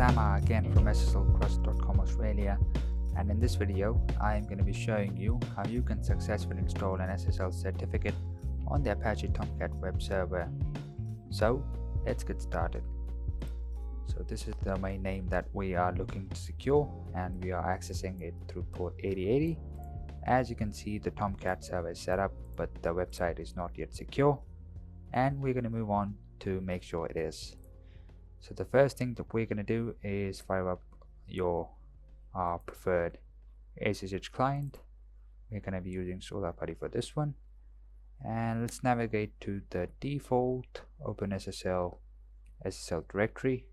Sama again from sslcrust.com Australia, and in this video I am going to be showing you how you can successfully install an SSL certificate on the Apache Tomcat web server. So let's get started. So this is the domain name that we are looking to secure, and we are accessing it through port 8080. As you can see, the Tomcat server is set up, but the website is not yet secure, and we're going to move on to make sure it is. So the first thing that we're going to do is fire up your preferred SSH client. We're going to be using Apache for this one, and let's navigate to the default OpenSSL SSL directory.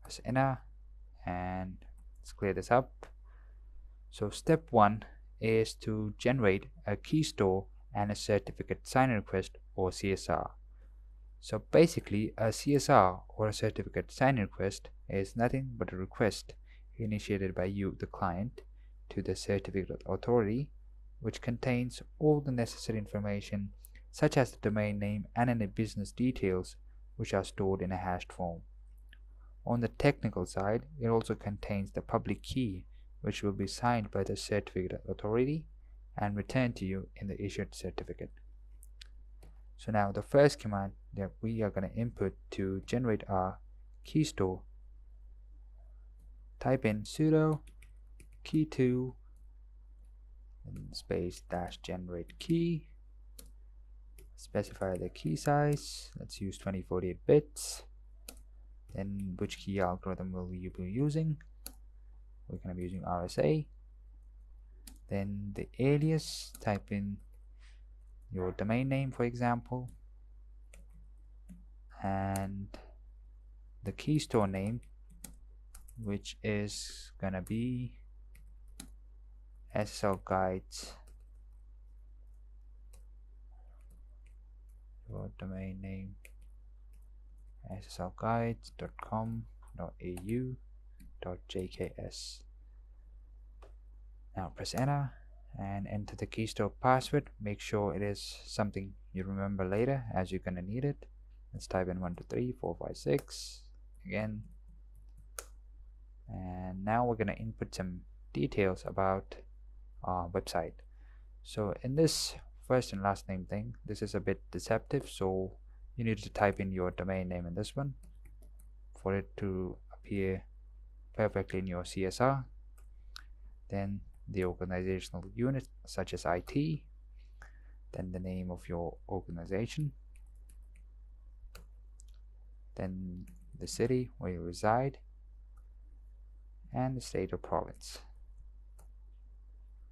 Press enter and let's clear this up. So step 1 is to generate a Keystore and a certificate sign request, or CSR. So basically, a CSR or a certificate sign request is nothing but a request initiated by you, the client, to the certificate authority, which contains all the necessary information such as the domain name and any business details which are stored in a hashed form. On the technical side, it also contains the public key, which will be signed by the certificate authority and returned to you in the issued certificate. So now the first command that we are going to input to generate our Keystore, type in sudo key2 space dash generate key, specify the key size, let's use 2048 bits, then which key algorithm will you be using. We're going to be using RSA. Then the alias, type in your domain name, for example, and the Keystore name, which is gonna be SSL Guides. Your domain name sslguides.com.au.jks. Now press enter and enter the Keystore password. Make sure it is something you remember later, as you're gonna need it. Let's type in 123456 again, and now we're gonna input some details about our website. So in this first and last name thing, this is a bit deceptive, so you need to type in your domain name in this one for it to appear perfectly in your CSR. Then the organizational unit such as IT, then the name of your organization, then the city where you reside, and the state or province,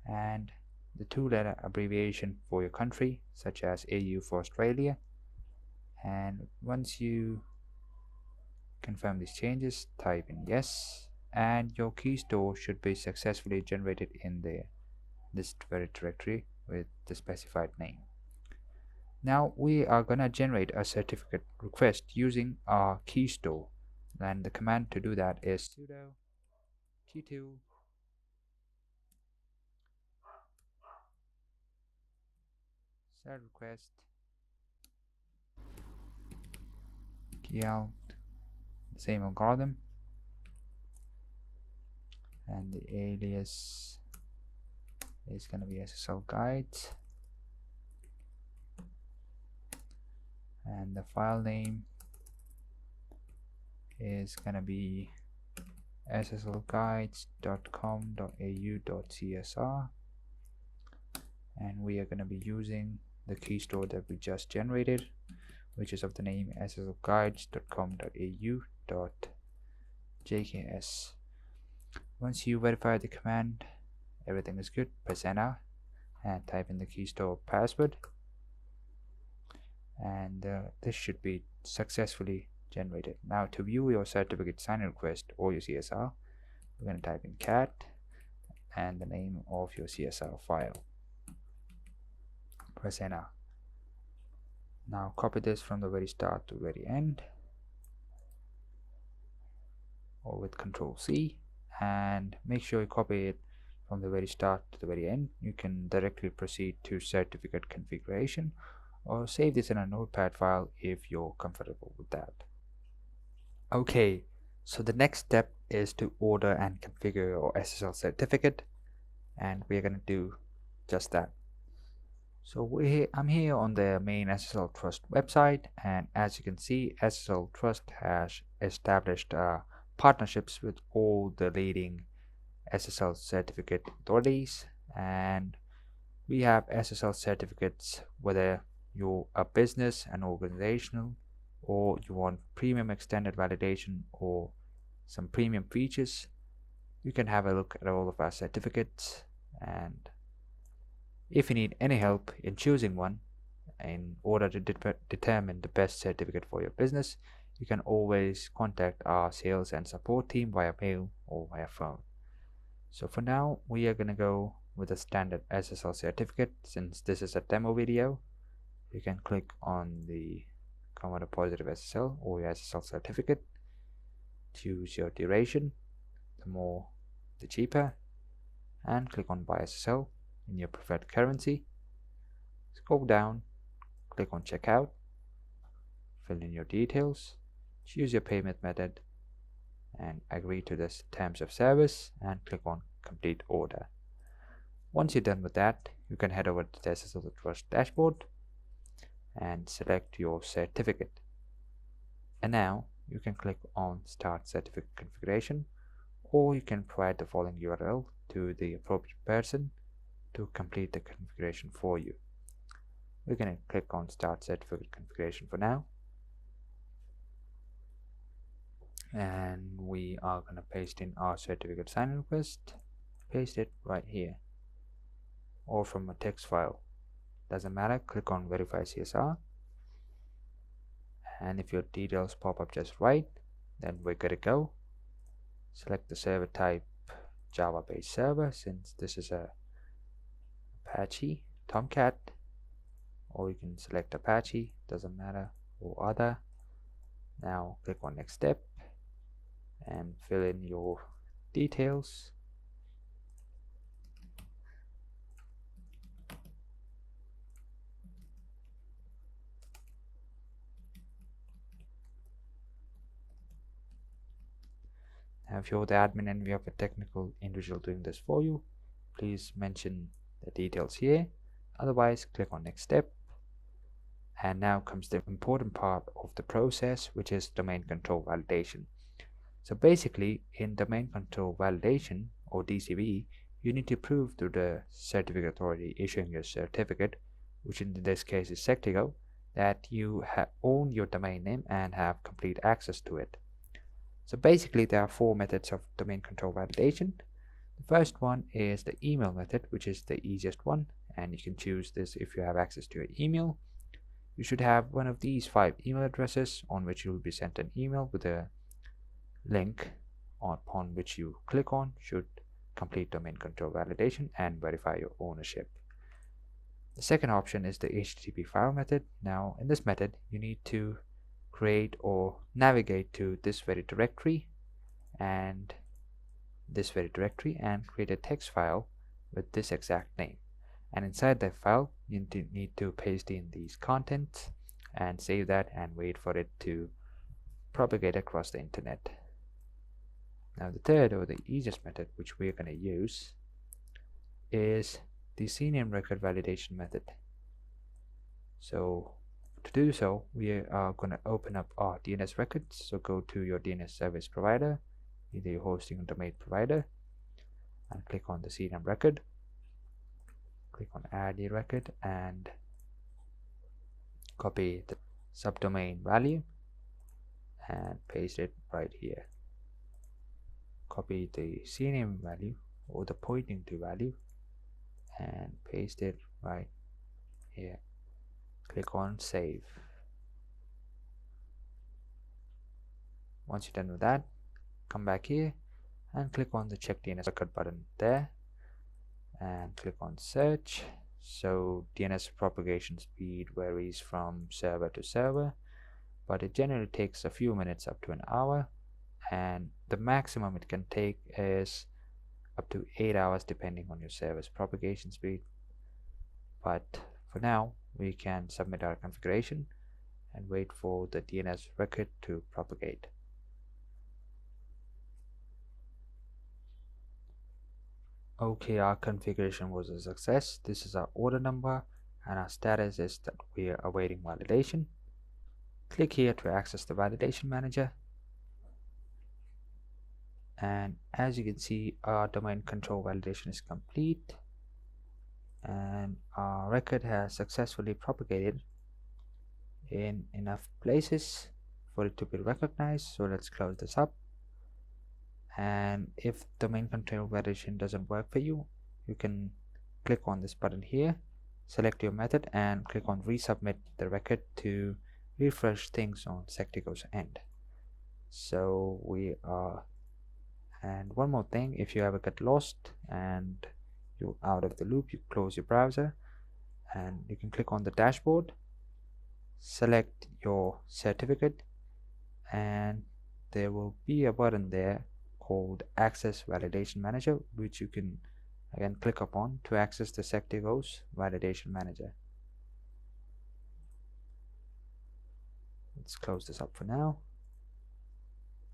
and the 2-letter abbreviation for your country such as AU for Australia. And once you confirm these changes, type in yes, and your Keystore should be successfully generated in this very directory with the specified name. Now we are gonna generate a certificate request using our Keystore, and the command to do that is sudo key2 set request key out, the same algorithm, and the alias is going to be SSL Guides, and the file name is going to be sslguides.com.au.csr, and we are going to be using the Keystore that we just generated, which is of the name sslguides.com.au.jks. Once you verify the command, everything is good, press enter and type in the Keystore password, and this should be successfully generated. Now to view your certificate sign request or your CSR, we're going to type in cat and the name of your CSR file. Press enter. Now copy this from the very start to very end, or with Ctrl+C, and make sure you copy it from the very start to the very end. You can directly proceed to certificate configuration, or save this in a notepad file if you're comfortable with that. Okay, So the next step is to order and configure your SSL certificate, and we're going to do just that. So I'm here on the main SSL Trust website, and as you can see, SSL Trust has established partnerships with all the leading SSL certificate authorities, and we have SSL certificates whether you're a business, an organizational, or you want premium extended validation or some premium features. You can have a look at all of our certificates, and if you need any help in choosing one in order to determine the best certificate for your business, you can always contact our sales and support team via mail or via phone. So for now, we are going to go with a standard SSL certificate. Since this is a demo video, you can click on the Commodore Positive SSL or your SSL certificate, choose your duration, the more the cheaper, and click on Buy SSL in your preferred currency. Scroll down, click on Checkout, fill in your details, choose your payment method, and agree to the terms of service, and click on Complete Order. Once you're done with that, you can head over to the SSL Trust dashboard and select your certificate. And now you can click on Start Certificate Configuration, or you can provide the following URL to the appropriate person to complete the configuration for you. We're going to click on Start Certificate Configuration for now, and we are going to paste in our certificate sign request. Paste it right here, or from a text file, doesn't matter. Click on Verify CSR, and if your details pop up just right, then we're good to go. Select the server type, Java based server, since this is a Apache Tomcat, or you can select Apache, doesn't matter, or other. Now click on Next Step and fill in your details. Now if you're the admin and we have a technical individual doing this for you, please mention the details here. Otherwise, click on Next Step. And now comes the important part of the process, which is domain control validation. So basically, in domain control validation, or DCV, you need to prove to the certificate authority issuing your certificate, which in this case is Sectigo, that you own your domain name and have complete access to it. So basically, there are four methods of domain control validation. The first one is the email method, which is the easiest one, and you can choose this if you have access to your email. You should have one of these 5 email addresses on which you will be sent an email with a link upon which you click on should complete domain control validation and verify your ownership. The second option is the HTTP file method. Now in this method, you need to create or navigate to this very directory and create a text file with this exact name, and inside that file you need to paste in these contents and save that and wait for it to propagate across the internet. Now the third, or the easiest method which we're going to use, is the CNAME record validation method. So to do so, we are going to open up our DNS records. So go to your DNS service provider, either your hosting or domain provider, and click on the CNAME record. Click on Add the record and copy the subdomain value and paste it right here. Copy the CNAME value or the pointing to value and paste it right here. Click on Save. Once you're done with that, come back here and click on the Check DNS record button there and click on Search. So DNS propagation speed varies from server to server, but it generally takes a few minutes up to an hour, and the maximum it can take is up to 8 hours depending on your server's propagation speed. But for now, we can submit our configuration and wait for the DNS record to propagate. Okay, our configuration was a success. This is our order number and our status is that we are awaiting validation. Click here to access the validation manager, and as you can see, our domain control validation is complete and our record has successfully propagated in enough places for it to be recognized. So let's close this up, and if domain control validation doesn't work for you, you can click on this button here, select your method and click on resubmit the record to refresh things on Sectigo's end. So we are, and one more thing, if you ever get lost and you're out of the loop, you close your browser and you can click on the dashboard, select your certificate, and there will be a button there called Access Validation Manager, which you can again click upon to access the Sectigo's Validation Manager. Let's close this up for now.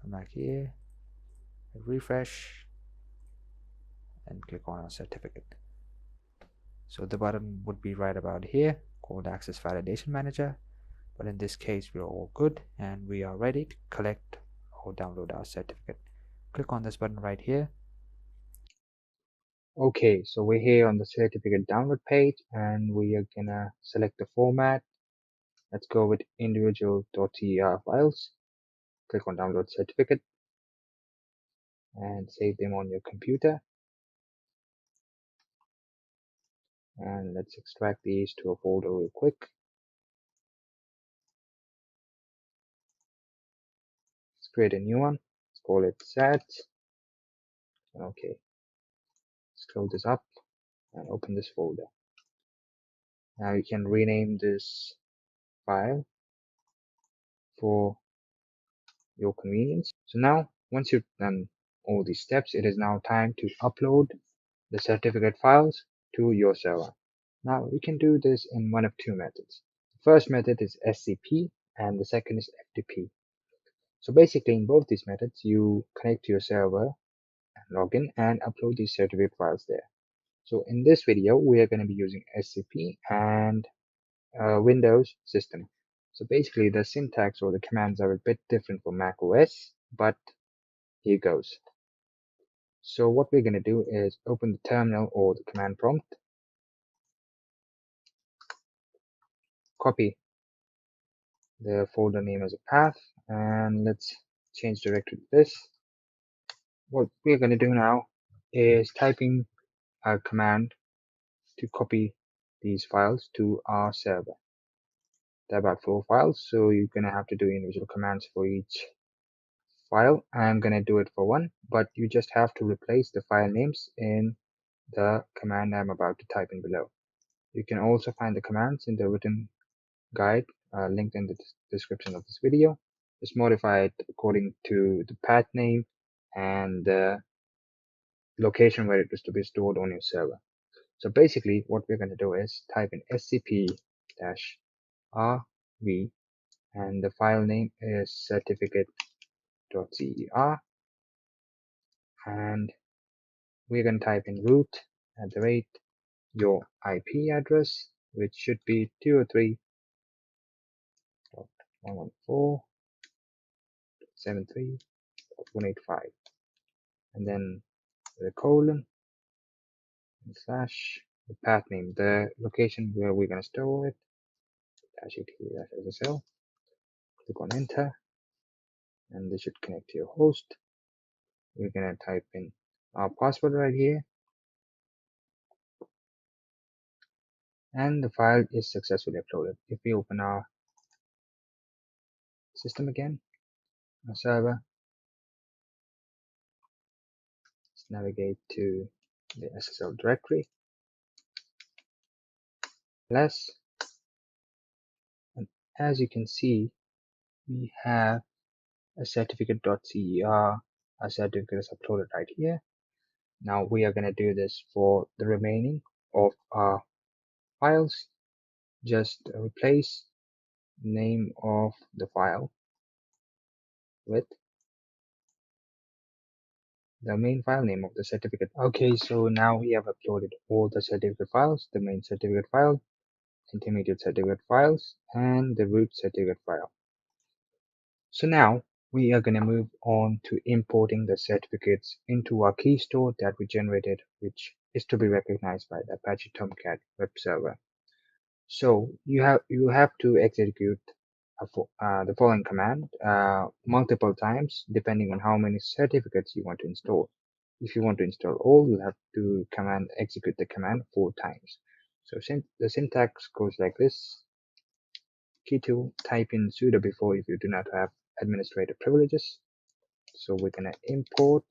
Come back here, refresh, and click on our certificate. So the button would be right about here called Access Validation Manager, but in this case we're all good and we are ready to collect or download our certificate. Click on this button right here. Okay, so we're here on the certificate download page and we are gonna select the format. Let's go with individual.ter files. Click on download certificate and save them on your computer. And let's extract these to a folder real quick. Let's create a new one. Let's call it sats. Okay, let's close this up and open this folder. Now you can rename this file for your convenience. So now, once you've done all these steps, it is now time to upload the certificate files to your server. Now you can do this in one of two methods. The first method is SCP and the second is FTP. So basically in both these methods, you connect to your server and log in and upload these certificate files there. So in this video, we are going to be using SCP and Windows system. So basically the syntax or the commands are a bit different for Mac OS, but here goes. So what we're going to do is open the terminal or the command prompt, copy the folder name as a path, and let's change directory to this. What we're going to do now is typing a command to copy these files to our server. There are about 4 files, so you're going to have to do individual commands for each file. I'm going to do it for one, but you just have to replace the file names in the command I'm about to type in below. You can also find the commands in the written guide linked in the description of this video. Just modify it according to the path name and the location where it is to be stored on your server. So basically what we're going to do is type in scp-rv and the file name is certificate.cer, and we're going to type in root at the rate your IP address, which should be 203.114.73.185, and then the colon and slash the path name, the location where we're going to store it, -it/ssl. Click on enter, and this should connect to your host. We're going to type in our password right here, and the file is successfully uploaded. If we open our system again, our server, let's navigate to the SSL directory, TLS, and as you can see, we have a certificate.cer. Our certificate is uploaded right here. Now we are going to do this for the remaining of our files. Just replace the name of the file with the main file name of the certificate. Okay, so now we have uploaded all the certificate files, the main certificate file, intermediate certificate files, and the root certificate file. So now we are going to move on to importing the certificates into our Keystore that we generated, which is to be recognized by the Apache Tomcat web server. So you have to execute the following command multiple times, depending on how many certificates you want to install. If you want to install all, you'll have to execute the command 4 times. So the syntax goes like this: key to type in sudo before if you do not have administrator privileges. So we're gonna import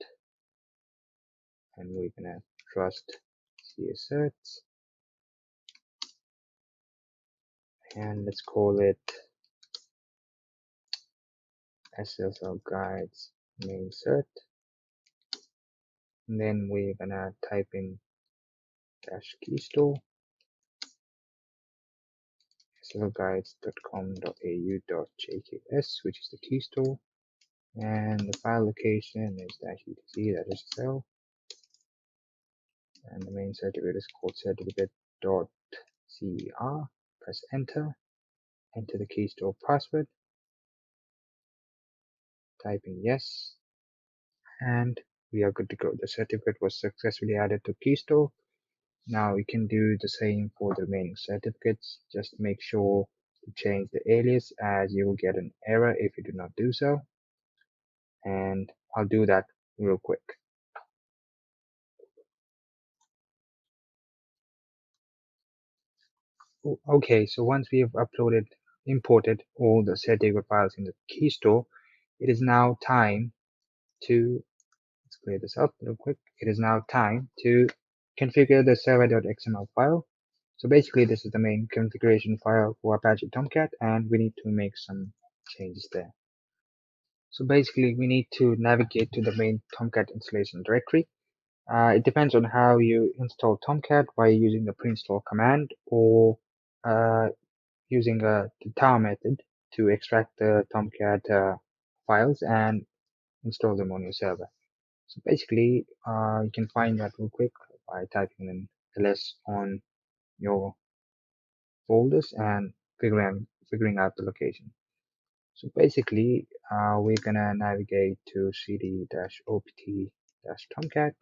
and we're gonna trust cserts, and let's call it Ssl guides main cert. And then we're gonna type in -keystore slguides.com.au.jks, which is the keystore, and the file location is -etc.ssl, and the main certificate is called certificate.cer. Press enter the keystore password, type in yes, and we are good to go. The certificate was successfully added to Keystore. Now we can do the same for the remaining certificates. Just make sure to change the alias, as you will get an error if you do not do so. And I'll do that real quick. Okay, so once we have imported all the certificate files in the Keystore, it is now time to, let's clear this up real quick. It is now time to configure the server.xml file. So basically, this is the main configuration file for Apache Tomcat, and we need to make some changes there. So basically, we need to navigate to the main Tomcat installation directory. It depends on how you install Tomcat, by using the pre-install command or using the tar method to extract the Tomcat files and install them on your server. So basically, you can find that real quick by typing in ls on your folders and figuring out the location. So basically, we're gonna navigate to cd-opt-tomcat,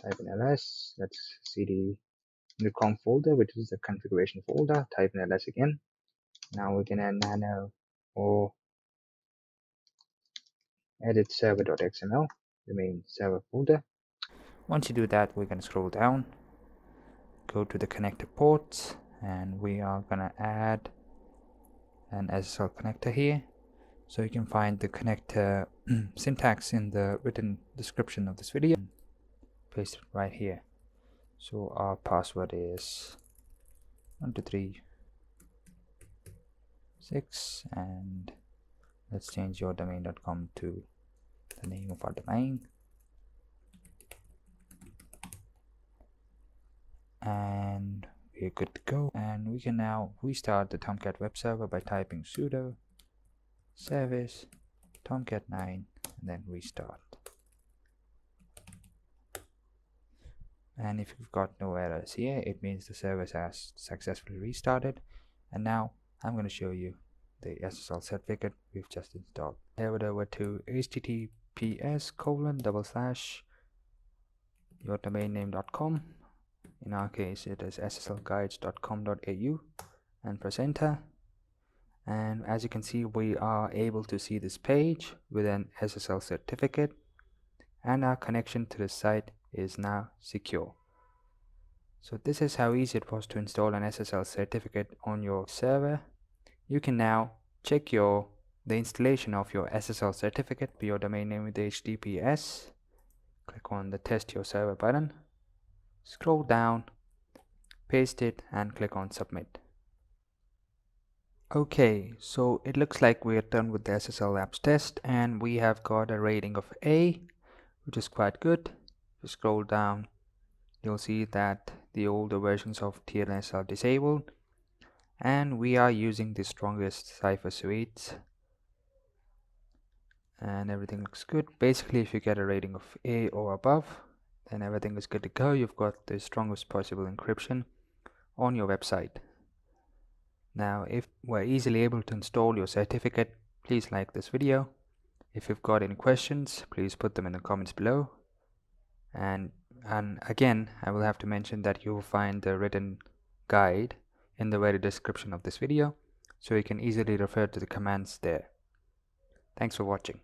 type in ls, that's cd in the conf folder, which is the configuration folder, type in ls again. Now we're gonna nano or edit server.xml, the main server folder. Once you do that, we're gonna scroll down, go to the connector ports, and we are gonna add an Ssl connector here. So you can find the connector syntax in the written description of this video. Paste it right here. So our password is 1236, and let's change your domain.com to the name of our domain. And we're good to go. And we can now restart the Tomcat web server by typing sudo service tomcat9 and then restart. And if you've got no errors here, it means the service has successfully restarted. And now I'm going to show you the Ssl certificate we've just installed. Head over to https://yourdomainname.com. In our case, it is sslguides.com.au, and press enter. And as you can see, we are able to see this page with an Ssl certificate, and our connection to the site is now secure. So this is how easy it was to install an Ssl certificate on your server. You can now check the installation of your Ssl certificate for your domain name with HTTPS. Click on the test your server button, scroll down, paste it, and click on submit. Okay, so it looks like we're done with the Ssl apps test, and we have got a rating of A, which is quite good. If you scroll down, you'll see that the older versions of TLS are disabled, and we are using the strongest cipher suites, and everything looks good. Basically, if you get a rating of A or above, then everything is good to go. You've got the strongest possible encryption on your website. Now, if we're easily able to install your certificate, please like this video. If you've got any questions, please put them in the comments below. And again, I will have to mention that you will find the written guide in the very description of this video, so you can easily refer to the commands there. Thanks for watching.